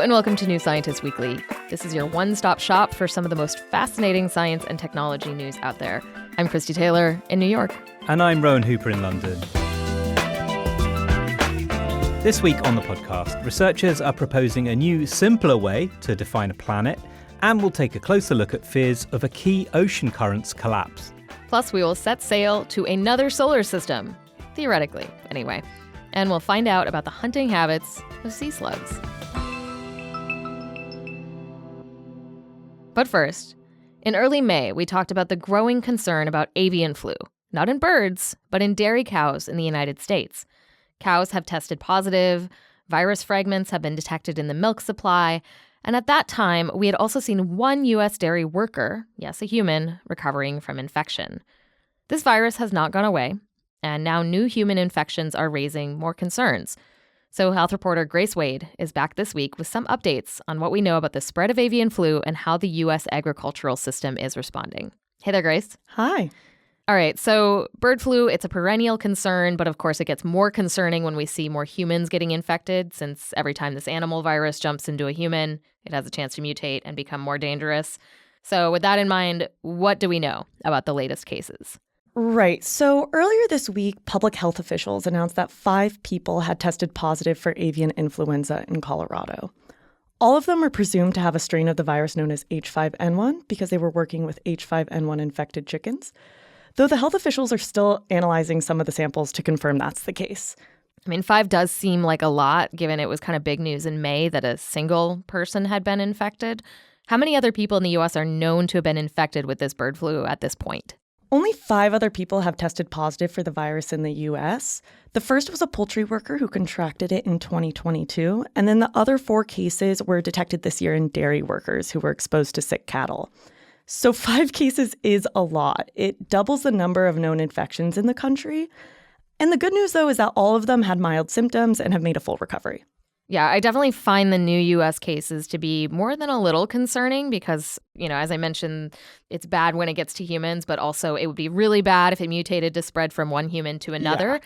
and welcome to New Scientist Weekly. This is your one-stop shop for some of the most fascinating science and technology news out there. I'm Christy Taylor in New York. And I'm Rowan Hooper in London. This week on the podcast, researchers are proposing a new, simpler way to define a planet, and we'll take a closer look at fears of a key ocean current's collapse. Plus, we will set sail to another solar system. Theoretically, anyway. And we'll find out about the hunting habits of sea slugs. But first, in early May, we talked about the growing concern about avian flu, not in birds, but in dairy cows in the United States. Cows have tested positive, virus fragments have been detected in the milk supply, and at that time, we had also seen one U.S. dairy worker, yes, a human, recovering from infection. This virus has not gone away, and now new human infections are raising more concerns. So health reporter Grace Wade is back this week with some updates on what we know about the spread of avian flu and how the U.S. agricultural system is responding. Hey there, Grace. Hi. All right, so bird flu, it's a perennial concern, but of course it gets more concerning when we see more humans getting infected, since every time this animal virus jumps into a human, it has a chance to mutate and become more dangerous. So with that in mind, what do we know about the latest cases? Right. So earlier this week, public health officials announced that 5 people had tested positive for avian influenza in Colorado. All of them are presumed to have a strain of the virus known as H5N1 because they were working with H5N1 infected chickens, though the health officials are still analyzing some of the samples to confirm that's the case. I mean, 5 does seem like a lot, given it was kind of big news in May that a single person had been infected. How many other people in the U.S. are known to have been infected with this bird flu at this point? Only 5 other people have tested positive for the virus in the U.S. The first was a poultry worker who contracted it in 2022, and then the other 4 cases were detected this year in dairy workers who were exposed to sick cattle. So 5 cases is a lot. It doubles the number of known infections in the country. And the good news, though, is that all of them had mild symptoms and have made a full recovery. Yeah, I definitely find the new U.S. cases to be more than a little concerning because, as I mentioned, it's bad when it gets to humans, but also it would be really bad if it mutated to spread from one human to another. Yeah.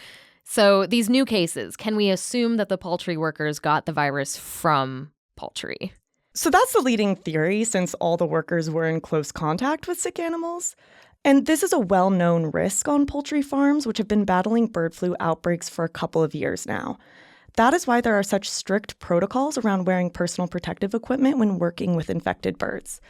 So these new cases, can we assume that the poultry workers got the virus from poultry? So that's the leading theory, since all the workers were in close contact with sick animals. And this is a well-known risk on poultry farms, which have been battling bird flu outbreaks for a couple of years now. That is why there are such strict protocols around wearing personal protective equipment when working with infected birds.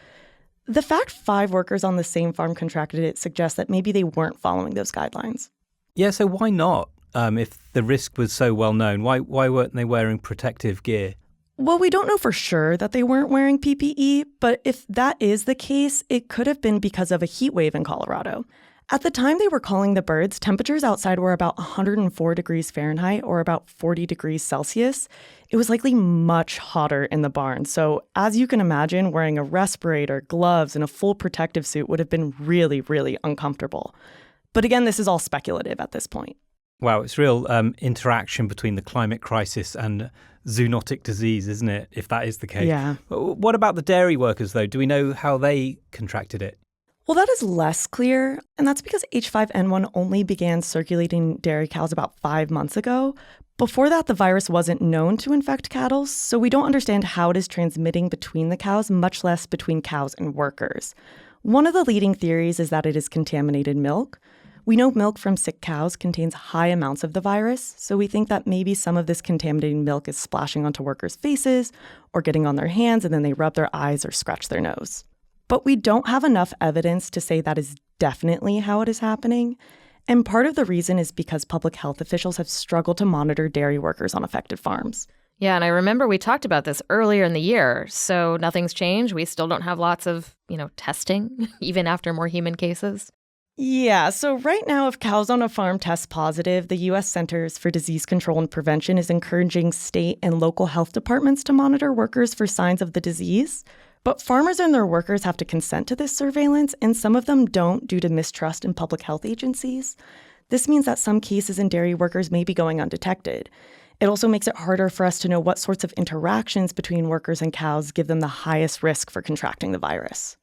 The fact 5 workers on the same farm contracted it suggests that maybe they weren't following those guidelines. Yeah, so why not? If the risk was so well known, why weren't they wearing protective gear? Well, we don't know for sure that they weren't wearing PPE, but if that is the case, it could have been because of a heat wave in Colorado. At the time they were calling the birds, temperatures outside were about 104 degrees Fahrenheit or about 40 degrees Celsius. It was likely much hotter in the barn. So as you can imagine, wearing a respirator, gloves, and a full protective suit would have been really, really uncomfortable. But again, this is all speculative at this point. Wow, it's real interaction between the climate crisis and zoonotic disease, isn't it, if that is the case? Yeah. What about the dairy workers, though? Do we know how they contracted it? Well, that is less clear, and that's because H5N1 only began circulating in dairy cows about 5 months ago. Before that, the virus wasn't known to infect cattle, so we don't understand how it is transmitting between the cows, much less between cows and workers. One of the leading theories is that it is contaminated milk. We know milk from sick cows contains high amounts of the virus, so we think that maybe some of this contaminated milk is splashing onto workers' faces or getting on their hands, and then they rub their eyes or scratch their nose. But we don't have enough evidence to say that is definitely how it is happening. And part of the reason is because public health officials have struggled to monitor dairy workers on affected farms. Yeah, and I remember we talked about this earlier in the year. So nothing's changed. We still don't have lots of, testing, even after more human cases. Yeah, so right now, if cows on a farm test positive, the U.S. Centers for Disease Control and Prevention is encouraging state and local health departments to monitor workers for signs of the disease. But farmers and their workers have to consent to this surveillance, and some of them don't due to mistrust in public health agencies. This means that some cases in dairy workers may be going undetected. It also makes it harder for us to know what sorts of interactions between workers and cows give them the highest risk for contracting the virus.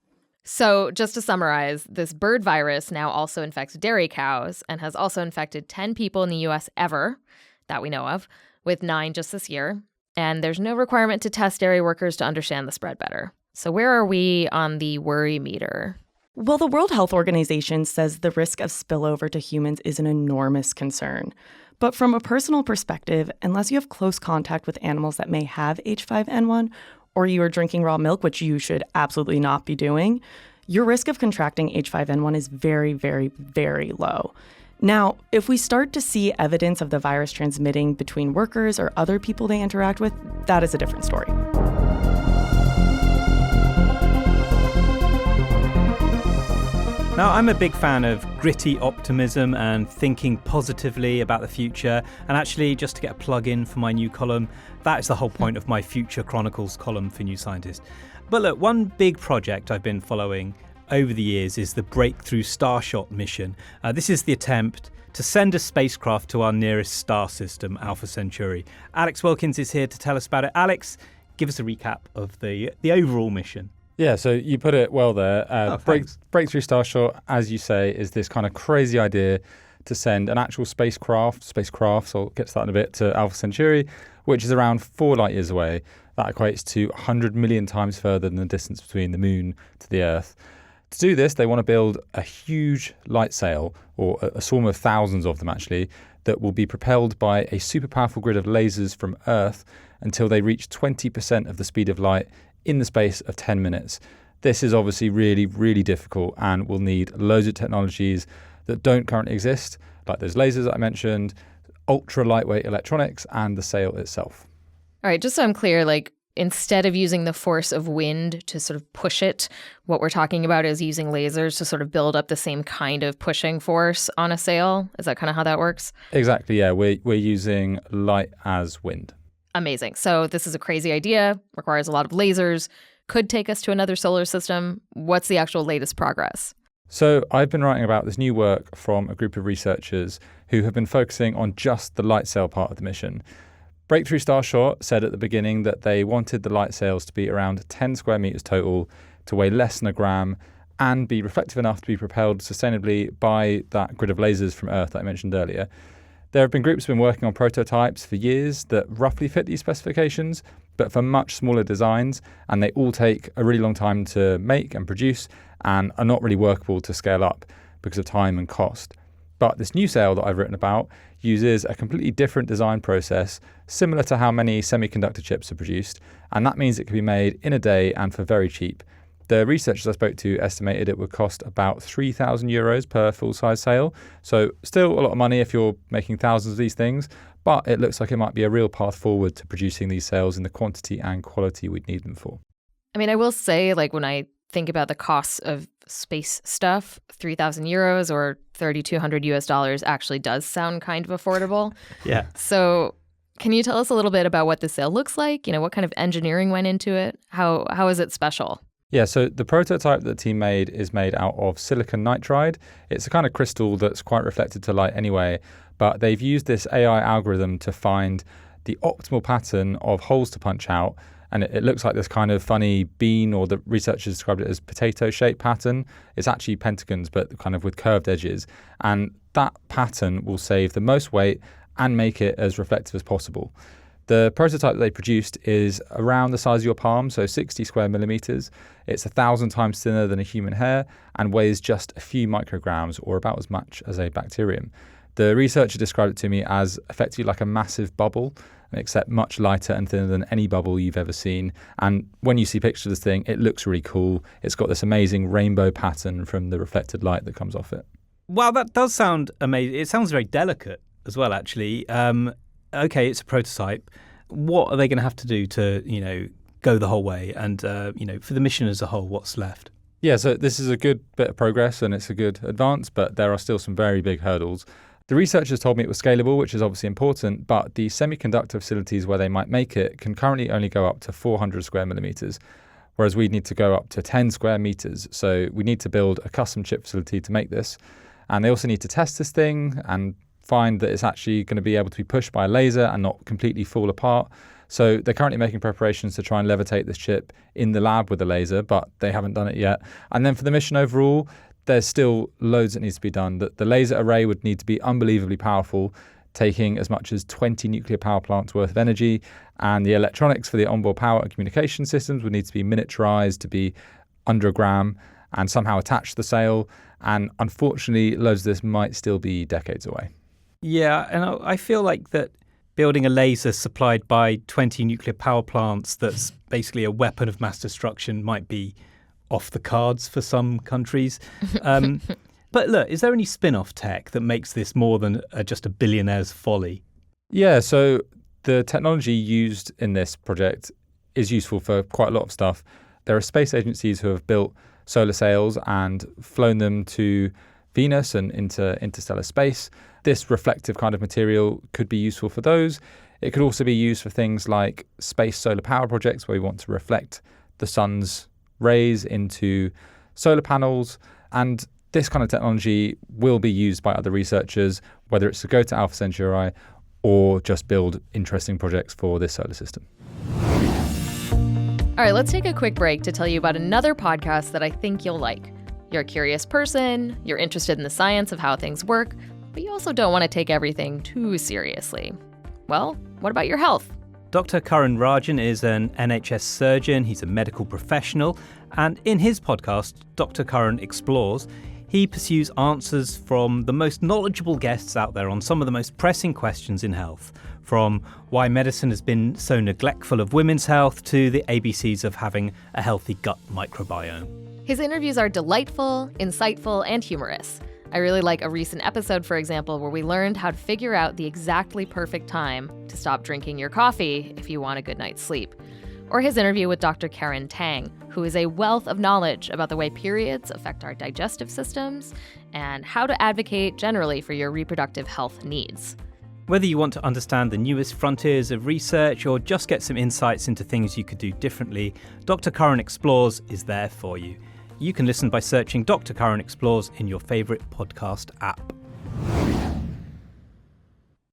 So just to summarize, this bird virus now also infects dairy cows and has also infected 10 people in the U.S. ever, that we know of, with 9 just this year. And there's no requirement to test dairy workers to understand the spread better. So where are we on the worry meter? Well, the World Health Organization says the risk of spillover to humans is an enormous concern. But from a personal perspective, unless you have close contact with animals that may have H5N1, or you are drinking raw milk, which you should absolutely not be doing, your risk of contracting H5N1 is very, very, very low. Now, if we start to see evidence of the virus transmitting between workers or other people they interact with, that is a different story. Now, I'm a big fan of gritty optimism and thinking positively about the future. And actually, just to get a plug in for my new column, that is the whole point of my Future Chronicles column for New Scientist. But look, one big project I've been following over the years is the breakthrough Starshot mission. This is the attempt to send a spacecraft to our nearest star system, Alpha Centauri. Alex Wilkins is here to tell us about it. Alex, give us a recap of the overall mission. Yeah, so you put it well there. Breakthrough Starshot, as you say, is this kind of crazy idea to send an actual spacecraft, so I'll get to that in a bit, to Alpha Centauri, which is around 4 light years away. That equates to 100 million times further than the distance between the moon to the Earth. To do this, they want to build a huge lightsail, or a swarm of thousands of them actually, that will be propelled by a super powerful grid of lasers from Earth until they reach 20% of the speed of light in the space of 10 minutes. This is obviously really, really difficult and will need loads of technologies that don't currently exist, like those lasers that I mentioned, ultra lightweight electronics, and the sail itself. All right, just so I'm clear, instead of using the force of wind to sort of push it, what we're talking about is using lasers to sort of build up the same kind of pushing force on a sail. Is that kind of how that works? Exactly, yeah. We're using light as wind. Amazing. So this is a crazy idea, requires a lot of lasers, could take us to another solar system. What's the actual latest progress? So I've been writing about this new work from a group of researchers who have been focusing on just the light sail part of the mission. Breakthrough Starshot said at the beginning that they wanted the light sails to be around 10 square meters total, to weigh less than a gram, and be reflective enough to be propelled sustainably by that grid of lasers from Earth that I mentioned earlier. There have been groups who have been working on prototypes for years that roughly fit these specifications, but for much smaller designs, and they all take a really long time to make and produce and are not really workable to scale up because of time and cost. But this new sail that I've written about uses a completely different design process, similar to how many semiconductor chips are produced, and that means it can be made in a day and for very cheap. The researchers I spoke to estimated it would cost about €3,000 per full-size sail, so still a lot of money if you're making thousands of these things, but it looks like it might be a real path forward to producing these sails in the quantity and quality we'd need them for. I mean, I will say, when I think about the costs of space stuff, €3,000 or $3,200 actually does sound kind of affordable. Yeah. So can you tell us a little bit about what the sail looks like? What kind of engineering went into it? How is it special? Yeah, so the prototype that the team made is made out of silicon nitride. It's a kind of crystal that's quite reflected to light anyway, but they've used this AI algorithm to find the optimal pattern of holes to punch out, and it looks like this kind of funny bean, or the researchers described it as potato-shaped pattern. It's actually pentagons, but kind of with curved edges, and that pattern will save the most weight and make it as reflective as possible. The prototype that they produced is around the size of your palm, so 60 square millimeters. It's 1,000 times thinner than a human hair and weighs just a few micrograms, or about as much as a bacterium. The researcher described it to me as effectively like a massive bubble, except much lighter and thinner than any bubble you've ever seen. And when you see pictures of this thing, it looks really cool. It's got this amazing rainbow pattern from the reflected light that comes off it. Wow, that does sound amazing. It sounds very delicate as well, actually. Okay, it's a prototype. What are they going to have to do to, go the whole way? And, for the mission as a whole, what's left? Yeah, so this is a good bit of progress and it's a good advance, but there are still some very big hurdles. The researchers told me it was scalable, which is obviously important, but the semiconductor facilities where they might make it can currently only go up to 400 square millimeters, whereas we need to go up to 10 square meters. So we need to build a custom chip facility to make this. And they also need to test this thing and find that it's actually going to be able to be pushed by a laser and not completely fall apart. So they're currently making preparations to try and levitate this chip in the lab with a laser, but they haven't done it yet. And then for the mission overall, there's still loads that needs to be done. The laser array would need to be unbelievably powerful taking as much as 20 nuclear power plants worth of energy, and the electronics for the onboard power and communication systems would need to be miniaturized to be under a gram and somehow attached to the sail. And unfortunately, loads of this might still be decades away. Yeah, and I feel like that building a laser supplied by 20 nuclear power plants that's basically a weapon of mass destruction might be off the cards for some countries. But look, is there any spin-off tech that makes this more than just a billionaire's folly? Yeah, so the technology used in this project is useful for quite a lot of stuff. There are space agencies who have built solar sails and flown them to Venus and into interstellar space. This reflective kind of material could be useful for those. It could also be used for things like space solar power projects where we want to reflect the sun's rays into solar panels. And this kind of technology will be used by other researchers, whether it's to go to Alpha Centauri or just build interesting projects for this solar system. All right, let's take a quick break to tell you about another podcast that I think you'll like. You're a curious person, you're interested in the science of how things work, but you also don't want to take everything too seriously. Well, what about your health? Dr. Karan Rajan is an NHS surgeon, he's a medical professional, and in his podcast, Dr. Karan Explores, he pursues answers from the most knowledgeable guests out there on some of the most pressing questions in health, from why medicine has been so neglectful of women's health to the ABCs of having a healthy gut microbiome. His interviews are delightful, insightful, and humorous. I really like a recent episode, for example, where we learned how to figure out the exactly perfect time to stop drinking your coffee if you want a good night's sleep. Or his interview with Dr. Karen Tang, who is a wealth of knowledge about the way periods affect our digestive systems and how to advocate generally for your reproductive health needs. Whether you want to understand the newest frontiers of research or just get some insights into things you could do differently, Dr. Karan Explores is there for you. You can listen by searching Dr. Karan Explores in your favourite podcast app.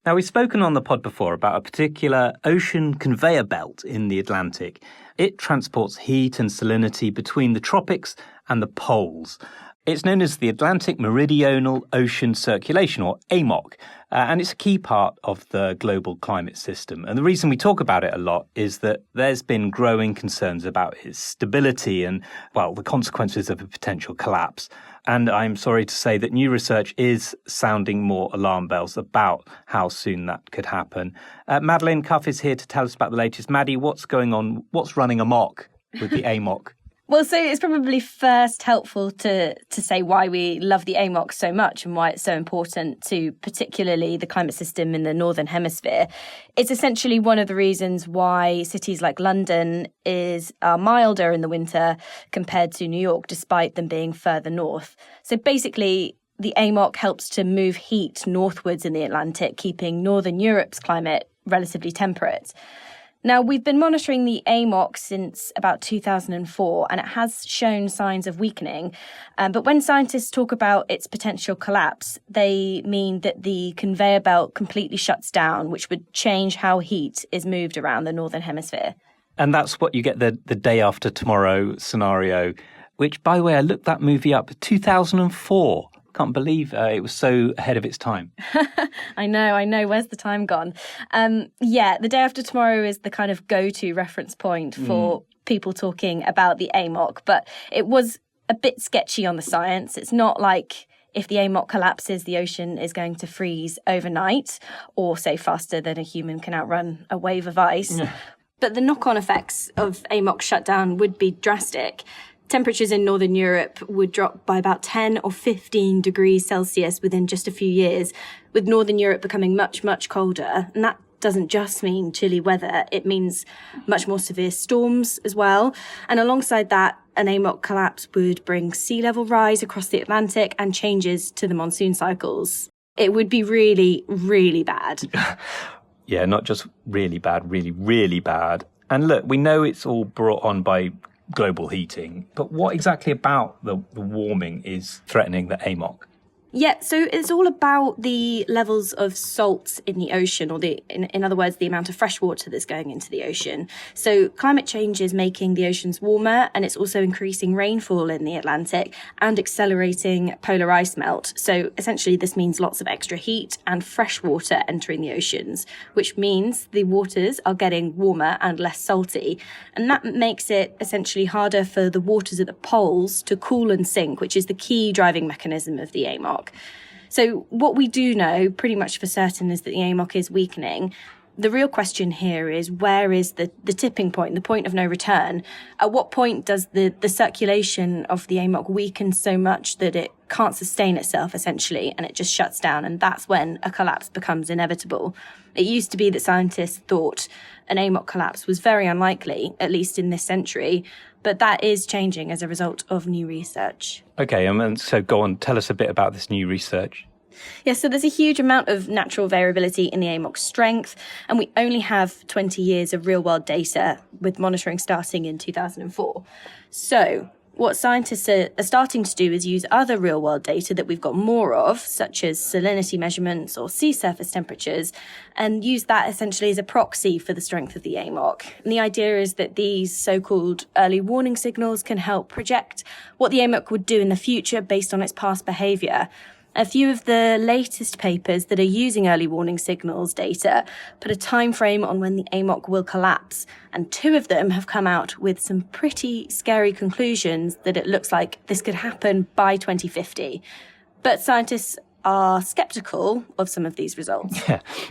Now, we've spoken on the pod before about a particular ocean conveyor belt in the Atlantic. It transports heat and salinity between the tropics and the poles. It's known as the Atlantic Meridional Ocean Circulation, or AMOC, and it's a key part of the global climate system. And the reason we talk about it a lot is that there's been growing concerns about its stability and, well, the consequences of a potential collapse. And I'm sorry to say that new research is sounding more alarm bells about how soon that could happen. Madeleine Cuff is here to tell us about the latest. Maddie, what's going on? What's running amok with the AMOC? Well, so it's probably first helpful to say why we love the AMOC so much and why it's so important to particularly the climate system in the Northern Hemisphere. It's essentially one of the reasons why cities like London are milder in the winter compared to New York, despite them being further north. So basically, the AMOC helps to move heat northwards in the Atlantic, keeping Northern Europe's climate relatively temperate. Now, we've been monitoring the AMOC since about 2004, and it has shown signs of weakening. But when scientists talk about its potential collapse, they mean that the conveyor belt completely shuts down, which would change how heat is moved around the Northern Hemisphere. And that's what you get the day after tomorrow scenario, which, by the way, I looked that movie up, 2004. Can't believe it was so ahead of its time. I know. Where's the time gone? The day after tomorrow is the kind of go-to reference point for people talking about the AMOC, but it was a bit sketchy on the science. It's not like if the AMOC collapses, the ocean is going to freeze overnight or, say, faster than a human can outrun a wave of ice. But the knock-on effects of AMOC shutdown would be drastic. Temperatures in Northern Europe would drop by about 10 or 15 degrees Celsius within just a few years, with Northern Europe becoming much, much colder. And that doesn't just mean chilly weather, it means much more severe storms as well. And alongside that, an AMOC collapse would bring sea level rise across the Atlantic and changes to the monsoon cycles. It would be really, really bad. Yeah, not just really bad, really, really bad. And look, we know it's all brought on by global heating, but what exactly about the warming is threatening the AMOC? Yeah, so it's all about the levels of salt in the ocean, or in other words, the amount of fresh water that's going into the ocean. So climate change is making the oceans warmer, and it's also increasing rainfall in the Atlantic and accelerating polar ice melt. So essentially this means lots of extra heat and fresh water entering the oceans, which means the waters are getting warmer and less salty. And that makes it essentially harder for the waters at the poles to cool and sink, which is the key driving mechanism of the AMOC. So what we do know pretty much for certain is that the AMOC is weakening. The real question here is, where is the tipping point, the point of no return? At what point does the circulation of the AMOC weaken so much that it can't sustain itself, essentially, and it just shuts down? And that's when a collapse becomes inevitable. It used to be that scientists thought an AMOC collapse was very unlikely, at least in this century, but that is changing as a result of new research. Okay, and so go on, tell us a bit about this new research. Yeah, so there's a huge amount of natural variability in the AMOC strength, and we only have 20 years of real-world data, with monitoring starting in 2004. So what scientists are starting to do is use other real-world data that we've got more of, such as salinity measurements or sea surface temperatures, and use that essentially as a proxy for the strength of the AMOC. And the idea is that these so-called early warning signals can help project what the AMOC would do in the future based on its past behaviour. A few of the latest papers that are using early warning signals data put a time frame on when the AMOC will collapse, and 2 of them have come out with some pretty scary conclusions that it looks like this could happen by 2050. But scientists are sceptical of some of these results.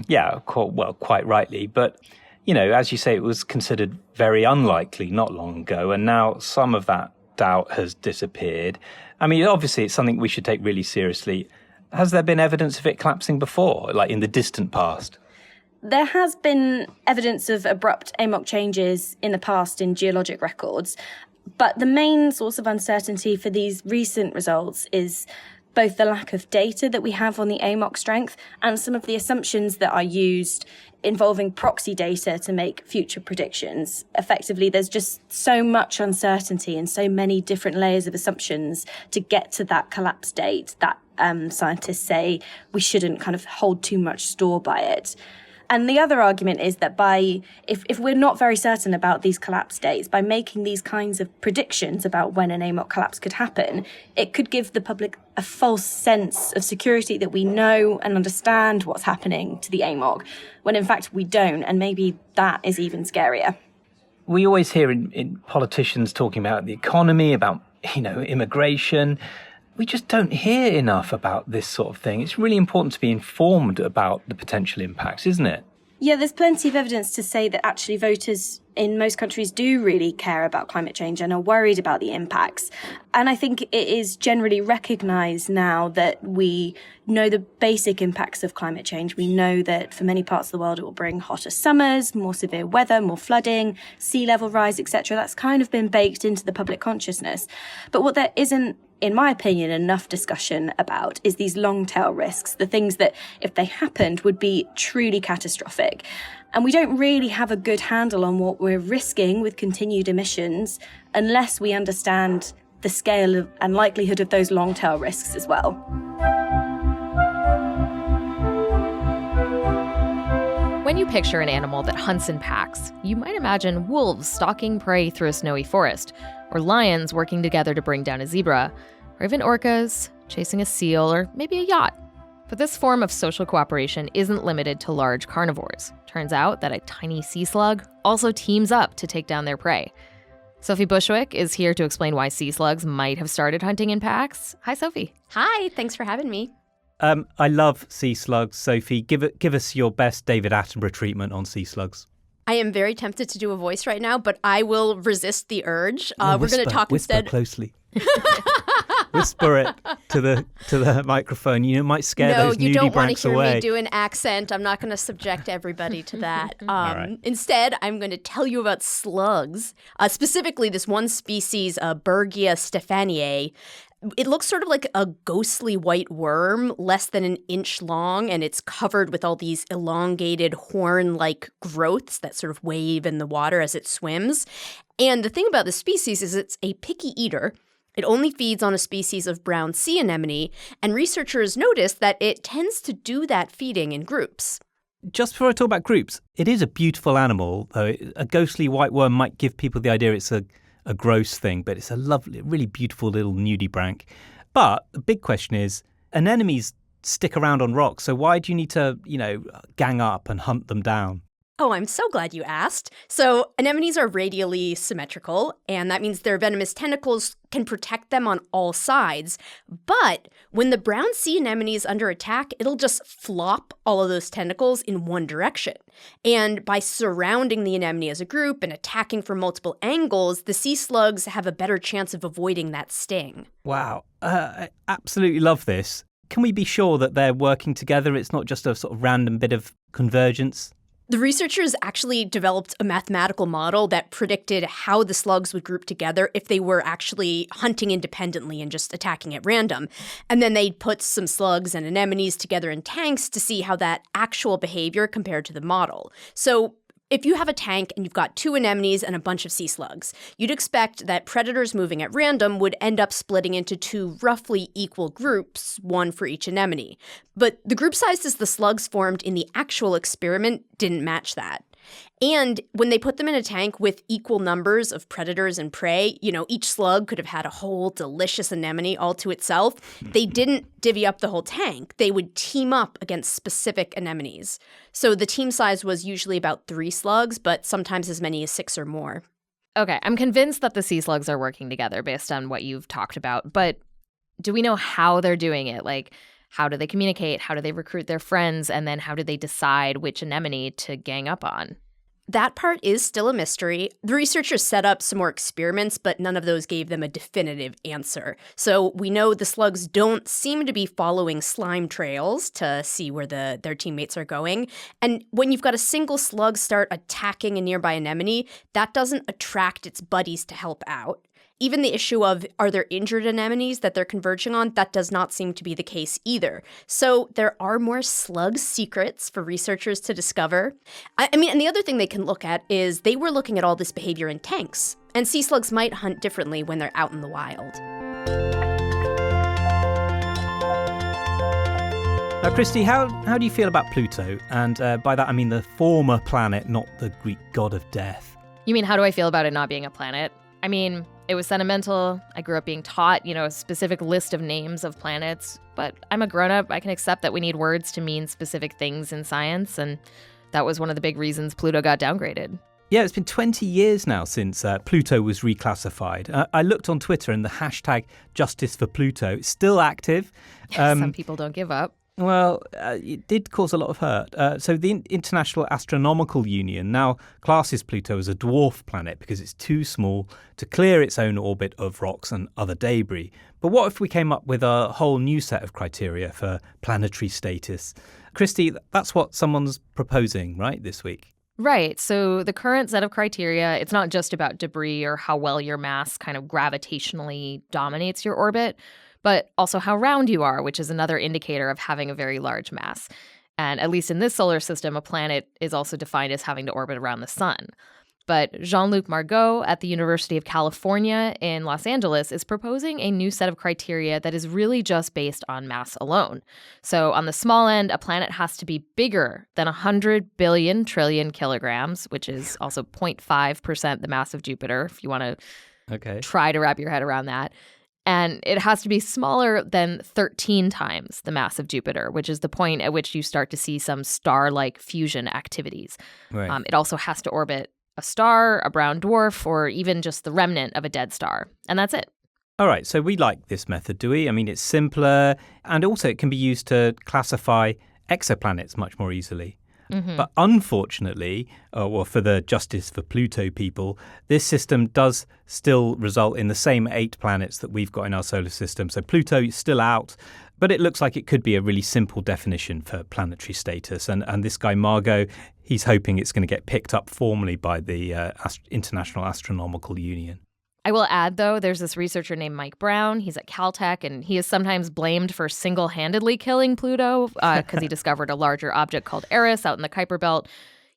Yeah, well, quite rightly. But, as you say, it was considered very unlikely not long ago, and now some of that doubt has disappeared. I mean, obviously, it's something we should take really seriously. Has there been evidence of it collapsing before, like in the distant past? There has been evidence of abrupt AMOC changes in the past in geologic records, but the main source of uncertainty for these recent results is both the lack of data that we have on the AMOC strength and some of the assumptions that are used involving proxy data to make future predictions. Effectively, there's just so much uncertainty and so many different layers of assumptions to get to that collapse date that scientists say we shouldn't kind of hold too much store by it. And the other argument is that if we're not very certain about these collapse dates, by making these kinds of predictions about when an AMOC collapse could happen, it could give the public a false sense of security that we know and understand what's happening to the AMOC, when in fact we don't, and maybe that is even scarier. We always hear in politicians talking about the economy, about, immigration. We just don't hear enough about this sort of thing. It's really important to be informed about the potential impacts, isn't it? Yeah, there's plenty of evidence to say that actually voters in most countries do really care about climate change and are worried about the impacts. And I think it is generally recognised now that we know the basic impacts of climate change. We know that for many parts of the world it will bring hotter summers, more severe weather, more flooding, sea level rise, etc. That's kind of been baked into the public consciousness. But what there isn't, in my opinion, enough discussion about is these long tail risks, the things that, if they happened, would be truly catastrophic. And we don't really have a good handle on what we're risking with continued emissions unless we understand the scale of, and likelihood of those long tail risks as well. When you picture an animal that hunts in packs, you might imagine wolves stalking prey through a snowy forest, or lions working together to bring down a zebra, or even orcas chasing a seal, or maybe a yacht. But this form of social cooperation isn't limited to large carnivores. Turns out that a tiny sea slug also teams up to take down their prey. Sophie Bushwick is here to explain why sea slugs might have started hunting in packs. Hi, Sophie. Hi, thanks for having me. I love sea slugs. Sophie, give us your best David Attenborough treatment on sea slugs. I am very tempted to do a voice right now, but I will resist the urge. We're going to talk instead. Whisper closely. Whisper it to the microphone. You might scare those nudie branks away. No, you don't want to hear me do an accent. I'm not going to subject everybody to that. Right. Instead, I'm going to tell you about slugs, specifically this one species, Bergia stephaniae. It looks sort of like a ghostly white worm, less than an inch long, and it's covered with all these elongated horn-like growths that sort of wave in the water as it swims. And the thing about this species is it's a picky eater. It only feeds on a species of brown sea anemone, and researchers noticed that it tends to do that feeding in groups. Just before I talk about groups, it is a beautiful animal, though. A ghostly white worm might give people the idea it's a gross thing, but it's a lovely, really beautiful little nudibranch. But the big question is, anemones stick around on rocks, so why do you need to, gang up and hunt them down? Oh, I'm so glad you asked. So anemones are radially symmetrical, and that means their venomous tentacles can protect them on all sides. But when the brown sea anemone is under attack, it'll just flop all of those tentacles in one direction. And by surrounding the anemone as a group and attacking from multiple angles, the sea slugs have a better chance of avoiding that sting. Wow, I absolutely love this. Can we be sure that they're working together? It's not just a sort of random bit of convergence? The researchers actually developed a mathematical model that predicted how the slugs would group together if they were actually hunting independently and just attacking at random. And then they'd put some slugs and anemones together in tanks to see how that actual behavior compared to the model. So if you have a tank and you've got 2 anemones and a bunch of sea slugs, you'd expect that predators moving at random would end up splitting into 2 roughly equal groups, 1 for each anemone. But the group sizes the slugs formed in the actual experiment didn't match that. And when they put them in a tank with equal numbers of predators and prey, each slug could have had a whole delicious anemone all to itself. They didn't divvy up the whole tank. They would team up against specific anemones. So the team size was usually about 3 slugs, but sometimes as many as 6 or more. Okay, I'm convinced that the sea slugs are working together based on what you've talked about, but do we know how they're doing it? Like, how do they communicate? How do they recruit their friends? And then how do they decide which anemone to gang up on? That part is still a mystery. The researchers set up some more experiments, but none of those gave them a definitive answer. So we know the slugs don't seem to be following slime trails to see where their teammates are going. And when you've got a single slug start attacking a nearby anemone, that doesn't attract its buddies to help out. Even the issue of are there injured anemones that they're converging on, that does not seem to be the case either. So there are more slug secrets for researchers to discover. And the other thing they can look at is they were looking at all this behavior in tanks. And sea slugs might hunt differently when they're out in the wild. Now, Christy, how do you feel about Pluto? And by that, I mean the former planet, not the Greek god of death. You mean, how do I feel about it not being a planet? It was sentimental. I grew up being taught, a specific list of names of planets. But I'm a grown-up. I can accept that we need words to mean specific things in science. And that was one of the big reasons Pluto got downgraded. Yeah, it's been 20 years now since Pluto was reclassified. I looked on Twitter and the hashtag Justice for Pluto is still active. Some people don't give up. Well, it did cause a lot of hurt. So the International Astronomical Union now classes Pluto as a dwarf planet because it's too small to clear its own orbit of rocks and other debris. But what if we came up with a whole new set of criteria for planetary status? Christy, that's what someone's proposing, right, this week? Right. So the current set of criteria, it's not just about debris or how well your mass kind of gravitationally dominates your orbit, but also how round you are, which is another indicator of having a very large mass. And at least in this solar system, a planet is also defined as having to orbit around the sun. But Jean-Luc Margot at the University of California in Los Angeles is proposing a new set of criteria that is really just based on mass alone. So on the small end, a planet has to be bigger than 100 billion trillion kilograms, which is also 0.5% the mass of Jupiter, if you want to try to wrap your head around that. And it has to be smaller than 13 times the mass of Jupiter, which is the point at which you start to see some star-like fusion activities. Right. It also has to orbit a star, a brown dwarf, or even just the remnant of a dead star. And that's it. All right, so we like this method, do we? It's simpler, and also it can be used to classify exoplanets much more easily. Mm-hmm. But unfortunately, for the Justice for Pluto people, this system does still result in the same 8 planets that we've got in our solar system. So Pluto is still out, but it looks like it could be a really simple definition for planetary status. And this guy, Margot, he's hoping it's going to get picked up formally by the International Astronomical Union. I will add, though, there's this researcher named Mike Brown. He's at Caltech, and he is sometimes blamed for single-handedly killing Pluto because he discovered a larger object called Eris out in the Kuiper Belt.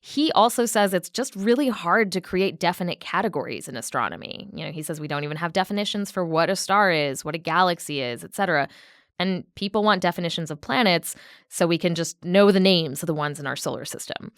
He also says it's just really hard to create definite categories in astronomy. He says we don't even have definitions for what a star is, what a galaxy is, etc. And people want definitions of planets so we can just know the names of the ones in our solar system.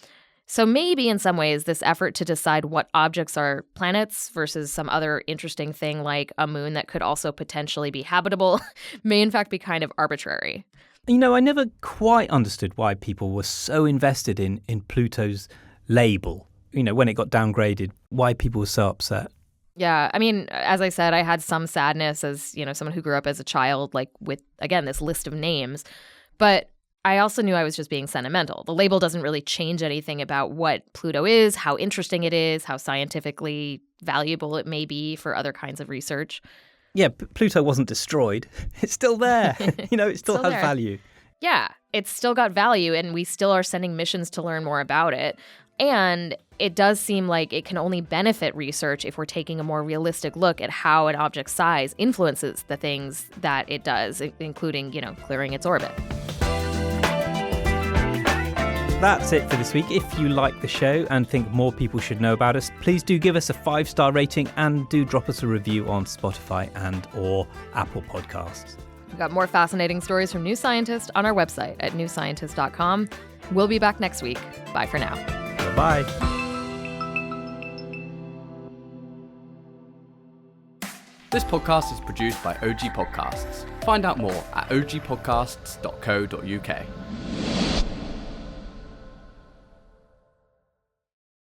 So maybe in some ways, this effort to decide what objects are planets versus some other interesting thing like a moon that could also potentially be habitable may in fact be kind of arbitrary. I never quite understood why people were so invested in Pluto's label. When it got downgraded, why people were so upset. Yeah, I mean, as I said, I had some sadness as, someone who grew up as a child, like with, again, this list of names. But I also knew I was just being sentimental. The label doesn't really change anything about what Pluto is, how interesting it is, how scientifically valuable it may be for other kinds of research. Yeah, Pluto wasn't destroyed. It's still there. It still has value. Yeah, it's still got value, and we still are sending missions to learn more about it. And it does seem like it can only benefit research if we're taking a more realistic look at how an object's size influences the things that it does, including, clearing its orbit. That's it for this week. If you like the show and think more people should know about us, please do give us a 5-star rating and do drop us a review on Spotify and or Apple Podcasts. We've got more fascinating stories from New Scientist on our website at newscientist.com. We'll be back next week. Bye for now. Bye-bye. This podcast is produced by OG Podcasts. Find out more at ogpodcasts.co.uk.